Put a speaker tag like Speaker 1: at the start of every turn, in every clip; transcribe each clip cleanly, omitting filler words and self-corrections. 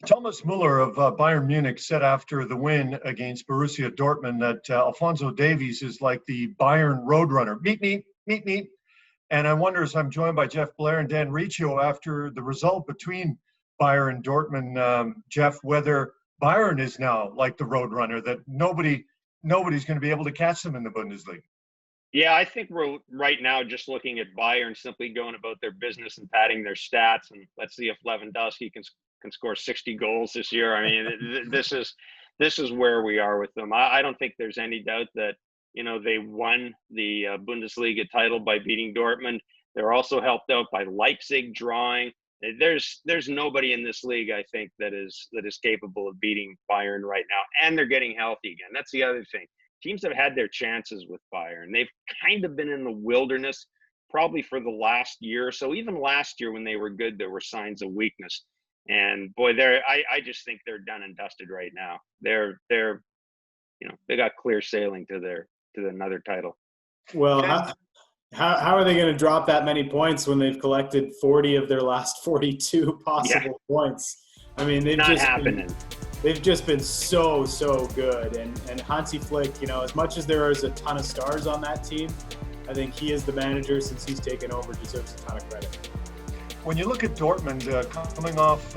Speaker 1: Thomas Muller of Bayern Munich said after the win against Borussia Dortmund that Alphonso Davies is like the Bayern roadrunner. Meet me, meet me. And I wonder, as I'm joined by Jeff Blair and Dan Riccio after the result between Bayern and Dortmund, Jeff, whether Bayern is now like the roadrunner, that nobody's going to be able to catch them in the Bundesliga.
Speaker 2: Yeah, I think we're right now just looking at Bayern simply going about their business and padding their stats, and let's see if Lewandowski can score 60 goals this year. I mean, this is where we are with them. I don't think there's any doubt that they won the Bundesliga title by beating Dortmund. They're also helped out by Leipzig drawing. There's nobody in this league, I think, that is capable of beating Bayern right now, and they're getting healthy again. That's the other thing. Teams have had their chances with Bayern. They've kind of been in the wilderness probably for the last year or so. Even last year when they were good, there were signs of weakness. And boy, I just think they're done and dusted right now. They're they got clear sailing to another title.
Speaker 3: Well, how are they going to drop that many points when they've collected 40 of their last 42 possible points? I mean, they've just been so good. And Hansi Flick, as much as there is a ton of stars on that team, I think he is the manager since he's taken over, deserves a ton of credit.
Speaker 1: When you look at Dortmund coming off,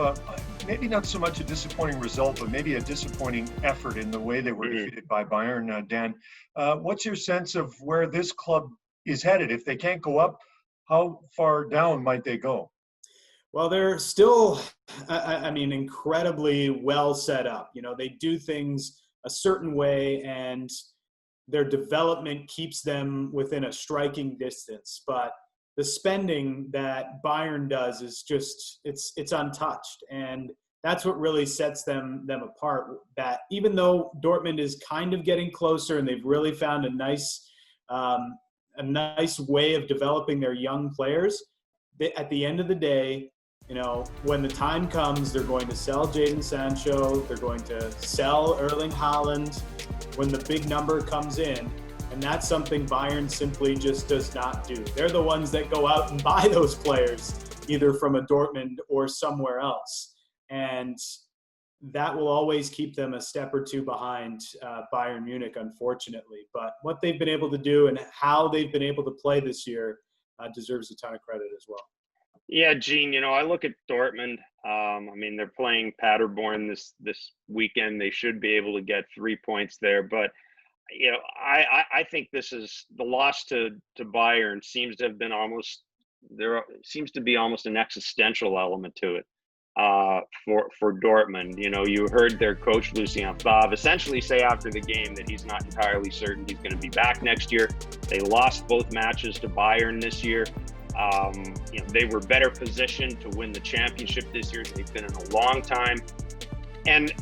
Speaker 1: maybe not so much a disappointing result, but maybe a disappointing effort in the way they were defeated by Bayern, Dan, what's your sense of where this club is headed? If they can't go up, how far down might they go?
Speaker 3: Well, they're still, incredibly well set up. They do things a certain way, and their development keeps them within a striking distance. But the spending that Bayern does is just, it's untouched. And that's what really sets them apart. That even though Dortmund is kind of getting closer and they've really found a nice way of developing their young players, at the end of the day, when the time comes, they're going to sell Jadon Sancho, they're going to sell Erling Haaland when the big number comes in. And that's something Bayern simply just does not do. They're the ones that go out and buy those players, either from a Dortmund or somewhere else. And that will always keep them a step or two behind Bayern Munich, unfortunately. But what they've been able to do and how they've been able to play this year deserves a ton of credit as well.
Speaker 2: Yeah, Gene, I look at Dortmund. They're playing Paderborn this weekend. They should be able to get 3 points there. But, I think this is the loss to Bayern seems to have been almost an existential element to it for Dortmund. You heard their coach, Lucien Favre, essentially say after the game that he's not entirely certain he's going to be back next year. They lost both matches to Bayern this year. They were better positioned to win the championship this year. They've been in a long time. And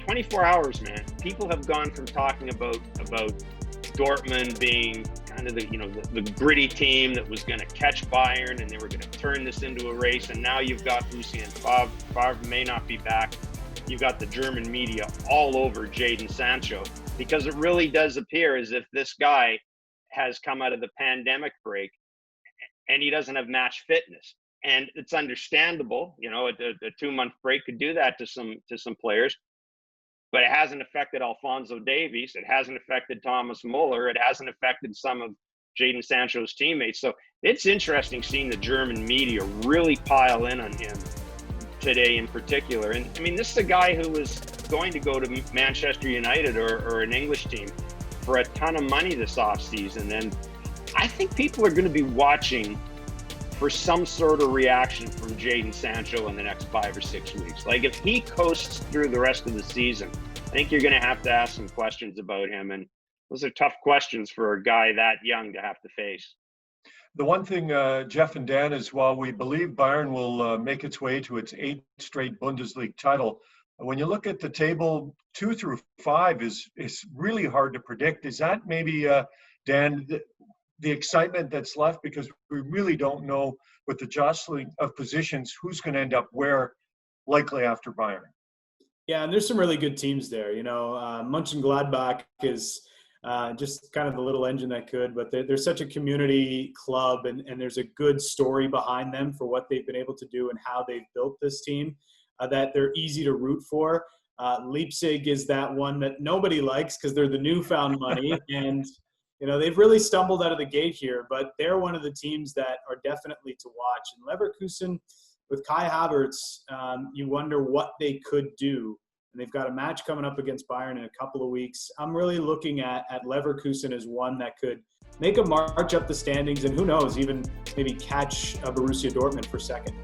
Speaker 2: 24 hours, man, people have gone from talking about Dortmund being kind of the gritty team that was going to catch Bayern and they were going to turn this into a race. And now you've got Lucien Favre. Favre may not be back. You've got the German media all over Jadon Sancho, because it really does appear as if this guy has come out of the pandemic break and he doesn't have match fitness. And it's understandable, a 2-month break could do that to some players, but it hasn't affected Alphonso Davies. It hasn't affected Thomas Muller. It hasn't affected some of Jadon Sancho's teammates. So it's interesting seeing the German media really pile in on him today in particular. And this is a guy who was going to go to Manchester United or an English team for a ton of money this offseason. And I think people are going to be watching for some sort of reaction from Jadon Sancho in the next 5 or 6 weeks. Like, if he coasts through the rest of the season, I think you're going to have to ask some questions about him. And those are tough questions for a guy that young to have to face.
Speaker 1: The one thing, Jeff and Dan, is while we believe Bayern will make its way to its 8th straight Bundesliga title, when you look at the table 2 through 5 is really hard to predict. Is that maybe, Dan, the excitement that's left, because we really don't know with the jostling of positions who's going to end up where, likely after Bayern?
Speaker 3: Yeah, and there's some really good teams there. Mönchengladbach is just kind of the little engine that could, but they're such a community club, and there's a good story behind them for what they've been able to do and how they've built this team. that they're easy to root for. Leipzig is that one that nobody likes because they're the newfound money, and they've really stumbled out of the gate here. But they're one of the teams that are definitely to watch. And Leverkusen, with Kai Havertz, you wonder what they could do. And they've got a match coming up against Bayern in a couple of weeks. I'm really looking at Leverkusen as one that could make a march up the standings, and who knows, even maybe catch Borussia Dortmund for second.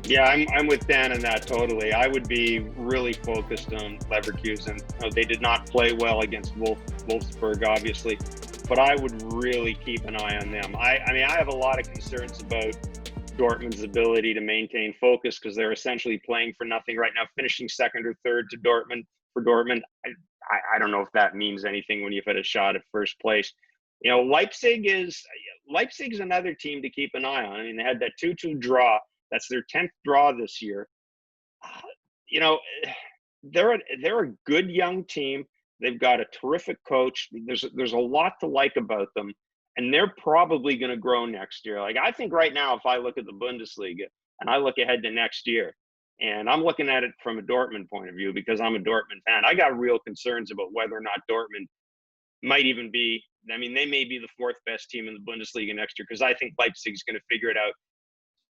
Speaker 2: Yeah, I'm with Dan on that totally. I would be really focused on Leverkusen. They did not play well against Wolfsburg, obviously, but I would really keep an eye on them. I have a lot of concerns about Dortmund's ability to maintain focus because they're essentially playing for nothing right now, finishing second or third to Dortmund. For Dortmund, I don't know if that means anything when you've had a shot at first place. Leipzig is another team to keep an eye on. I mean, they had that 2-2 draw. That's their 10th draw this year. They're a good young team. They've got a terrific coach. There's a lot to like about them, and they're probably going to grow next year. Like, I think right now, if I look at the Bundesliga and I look ahead to next year, and I'm looking at it from a Dortmund point of view because I'm a Dortmund fan, I got real concerns about whether or not Dortmund might even be. I mean, they may be the fourth best team in the Bundesliga next year because I think Leipzig's going to figure it out.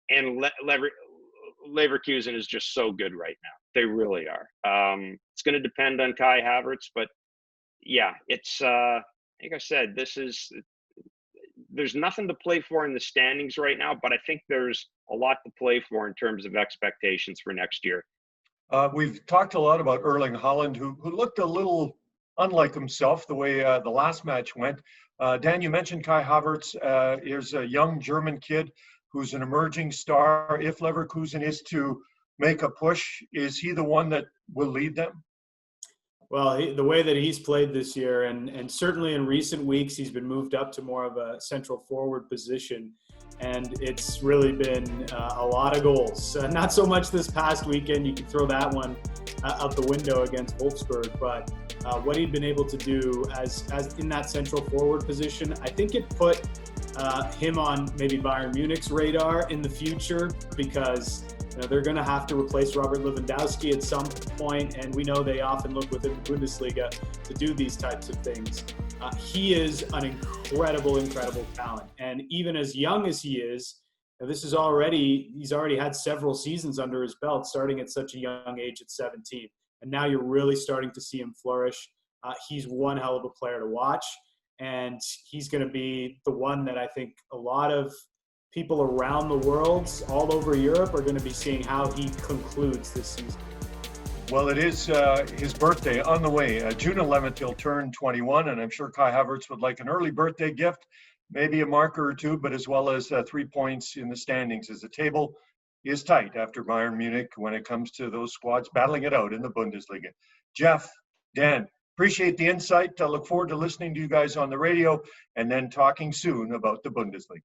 Speaker 2: And Leverkusen is just so good right now. They really are. It's going to depend on Kai Havertz, but yeah, it's like I said, there's nothing to play for in the standings right now, but I think there's a lot to play for in terms of expectations for next year.
Speaker 1: We've talked a lot about Erling Haaland, who looked a little unlike himself the way the last match went. Dan, you mentioned Kai Havertz. Here's a young German kid who's an emerging star. If Leverkusen is to make a push, is he the one that will lead them?
Speaker 3: Well, the way that he's played this year, and certainly in recent weeks, he's been moved up to more of a central forward position, and it's really been a lot of goals. Not so much this past weekend. You can throw that one out the window against Wolfsburg, but what he'd been able to do as in that central forward position, I think it put him on maybe Bayern Munich's radar in the future because they're going to have to replace Robert Lewandowski at some point, and we know they often look within the Bundesliga to do these types of things. He is an incredible talent, and even as young as he is, he's already had several seasons under his belt, starting at such a young age at 17, and now you're really starting to see him flourish. He's one hell of a player to watch, and he's going to be the one that I think a lot of people around the world, all over Europe, are going to be seeing how he concludes this season.
Speaker 1: Well, it is his birthday on the way. June 11th, he'll turn 21, and I'm sure Kai Havertz would like an early birthday gift, maybe a marker or two, but as well as 3 points in the standings, as the table is tight after Bayern Munich when it comes to those squads battling it out in the Bundesliga. Jeff, Dan, appreciate the insight. I look forward to listening to you guys on the radio and then talking soon about the Bundesliga.